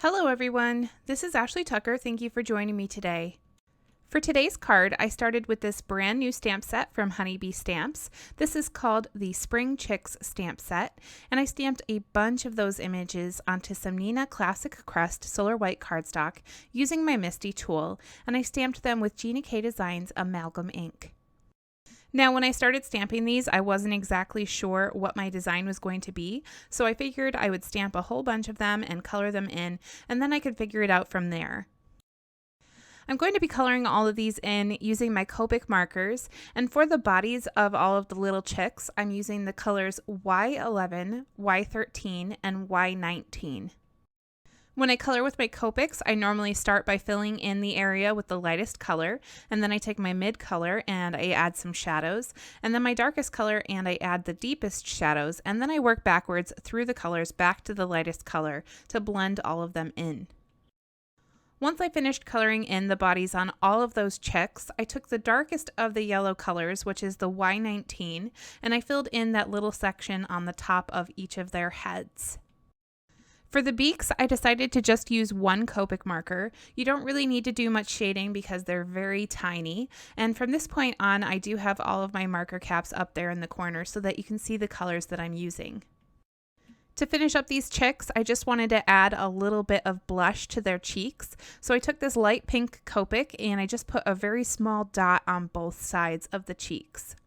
Hello everyone, this is Ashley Tucker. Thank you for joining me today. For today's card, I started with this brand new stamp set from Honeybee Stamps. This is called the Spring Chicks stamp set, and I stamped a bunch of those images onto some Neenah Classic Crest Solar White cardstock using my Misti Tool, and I stamped them with Gina K Designs AMALGAM ink. Now, when I started stamping these, I wasn't exactly sure what my design was going to be, so I figured I would stamp a whole bunch of them and color them in, and then I could figure it out from there. I'm going to be coloring all of these in using my Copic markers, and for the bodies of all of the little chicks, I'm using the colors Y11, Y13, and Y19. When I color with my Copics, I normally start by filling in the area with the lightest color, and then I take my mid color and I add some shadows, and then my darkest color and I add the deepest shadows, and then I work backwards through the colors back to the lightest color to blend all of them in. Once I finished coloring in the bodies on all of those chicks, I took the darkest of the yellow colors, which is the Y19, and I filled in that little section on the top of each of their heads. For the beaks, I decided to just use one Copic marker. You don't really need to do much shading because they're very tiny. And from this point on, I do have all of my marker caps up there in the corner so that you can see the colors that I'm using. To finish up these chicks, I just wanted to add a little bit of blush to their cheeks. So I took this light pink Copic and I just put a very small dot on both sides of the cheeks.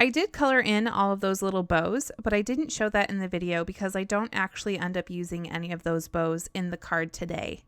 I did color in all of those little bows, but I didn't show that in the video because I don't actually end up using any of those bows in the card today.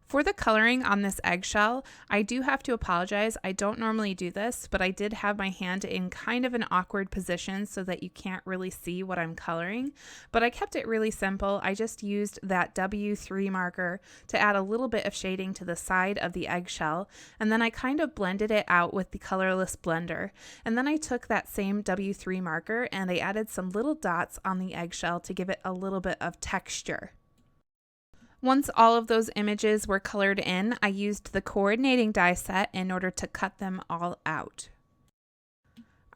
For the coloring on this eggshell, I do have to apologize. I don't normally do this, but I did have my hand in kind of an awkward position so that you can't really see what I'm coloring. But I kept it really simple. I just used that W3 marker to add a little bit of shading to the side of the eggshell, and then I kind of blended it out with the colorless blender. And then I took that same W3 marker and I added some little dots on the eggshell to give it a little bit of texture. Once all of those images were colored in, I used the coordinating die set in order to cut them all out.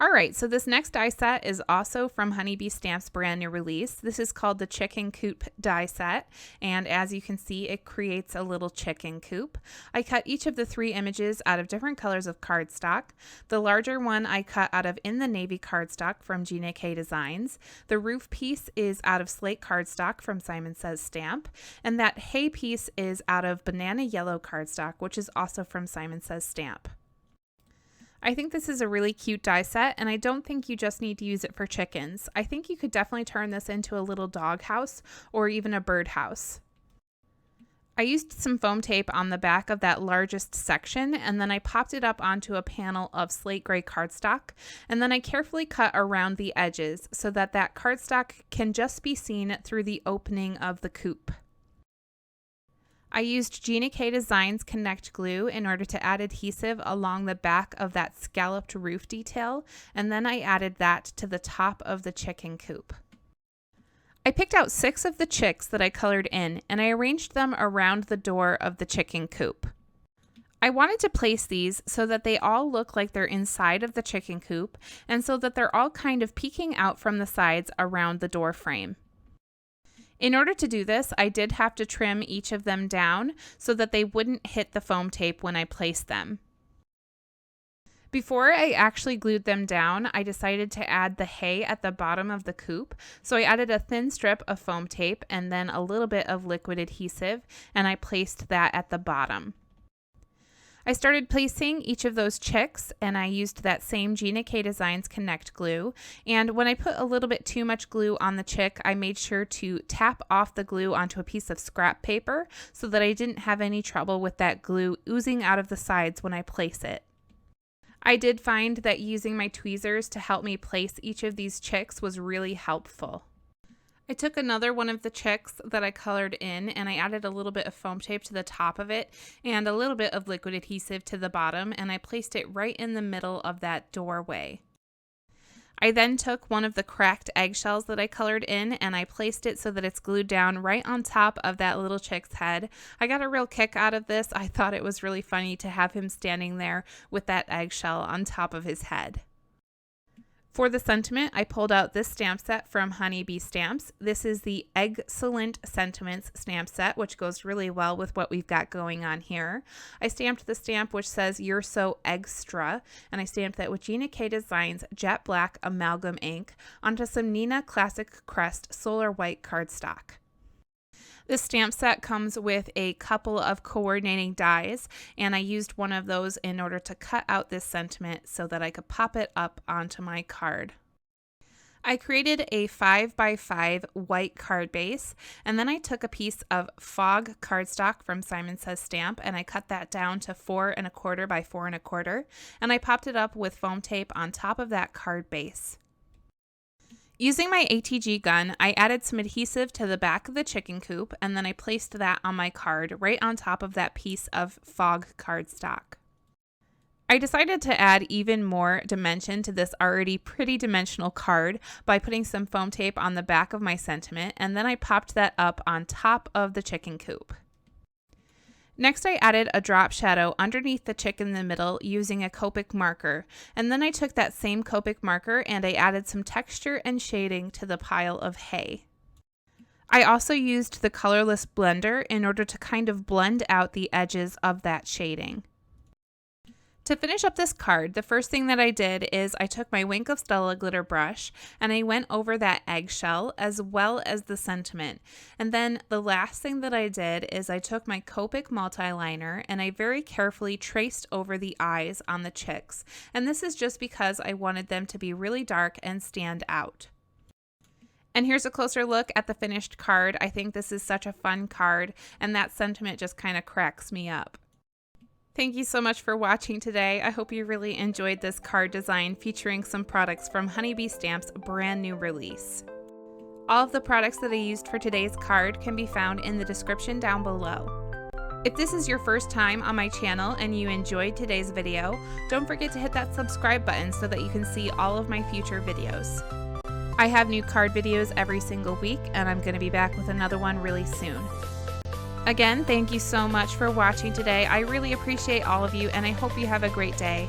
Alright, so this next die set is also from Honeybee Stamps' brand new release. This is called the Chicken Coop die set, and as you can see, it creates a little chicken coop. I cut each of the 3 images out of different colors of cardstock. The larger one I cut out of In the Navy cardstock from Gina K Designs. The roof piece is out of SLATE cardstock from Simon Says Stamp, and that hay piece is out of banana yellow cardstock, which is also from Simon Says Stamp. I think this is a really cute die set, and I don't think you just need to use it for chickens. I think you could definitely turn this into a little dog house or even a bird house. I used some foam tape on the back of that largest section, and then I popped it up onto a panel of slate gray cardstock, and then I carefully cut around the edges so that that cardstock can just be seen through the opening of the coop. I used Gina K Designs Connect Glue in order to add adhesive along the back of that scalloped roof detail, and then I added that to the top of the chicken coop. I picked out 6 of the chicks that I colored in, and I arranged them around the door of the chicken coop. I wanted to place these so that they all look like they're inside of the chicken coop, and so that they're all kind of peeking out from the sides around the door frame. In order to do this, I did have to trim each of them down so that they wouldn't hit the foam tape when I placed them. Before I actually glued them down, I decided to add the hay at the bottom of the coop, so I added a thin strip of foam tape and then a little bit of liquid adhesive, and I placed that at the bottom. I started placing each of those chicks, and I used that same Gina K Designs Connect Glue, and when I put a little bit too much glue on the chick, I made sure to tap off the glue onto a piece of scrap paper so that I didn't have any trouble with that glue oozing out of the sides when I place it. I did find that using my tweezers to help me place each of these chicks was really helpful. I took another one of the chicks that I colored in and I added a little bit of foam tape to the top of it and a little bit of liquid adhesive to the bottom, and I placed it right in the middle of that doorway. I then took one of the cracked eggshells that I colored in and I placed it so that it's glued down right on top of that little chick's head. I got a real kick out of this. I thought it was really funny to have him standing there with that eggshell on top of his head. For the sentiment, I pulled out this stamp set from Honeybee Stamps. This is the Eggcelent Sentiments stamp set, which goes really well with what we've got going on here. I stamped the stamp which says "You're So Eggstra," and I stamped that with Gina K Designs Jet Black Amalgam ink onto some Neenah Classic Crest Solar White cardstock. This stamp set comes with a couple of coordinating dies, and I used one of those in order to cut out this sentiment so that I could pop it up onto my card. I created a 5x5 white card base, and then I took a piece of fog cardstock from Simon Says Stamp, and I cut that down to 4 1/4 by 4 1/4, and I popped it up with foam tape on top of that card base. Using my ATG gun, I added some adhesive to the back of the chicken coop, and then I placed that on my card right on top of that piece of fog cardstock. I decided to add even more dimension to this already pretty dimensional card by putting some foam tape on the back of my sentiment, and then I popped that up on top of the chicken coop. Next, I added a drop shadow underneath the chick in the middle using a Copic marker, and then I took that same Copic marker and I added some texture and shading to the pile of hay. I also used the colorless blender in order to kind of blend out the edges of that shading. To finish up this card, the first thing that I did is I took my Wink of Stella glitter brush and I went over that eggshell as well as the sentiment. And then the last thing that I did is I took my Copic multi-liner and I very carefully traced over the eyes on the chicks. And this is just because I wanted them to be really dark and stand out. And here's a closer look at the finished card. I think this is such a fun card, and that sentiment just kind of cracks me up. Thank you so much for watching today. I hope you really enjoyed this card design featuring some products from Honeybee Stamps' brand new release. All of the products that I used for today's card can be found in the description down below. If this is your first time on my channel and you enjoyed today's video, don't forget to hit that subscribe button so that you can see all of my future videos. I have new card videos every single week, and I'm going to be back with another one really soon. Again, thank you so much for watching today. I really appreciate all of you, and I hope you have a great day.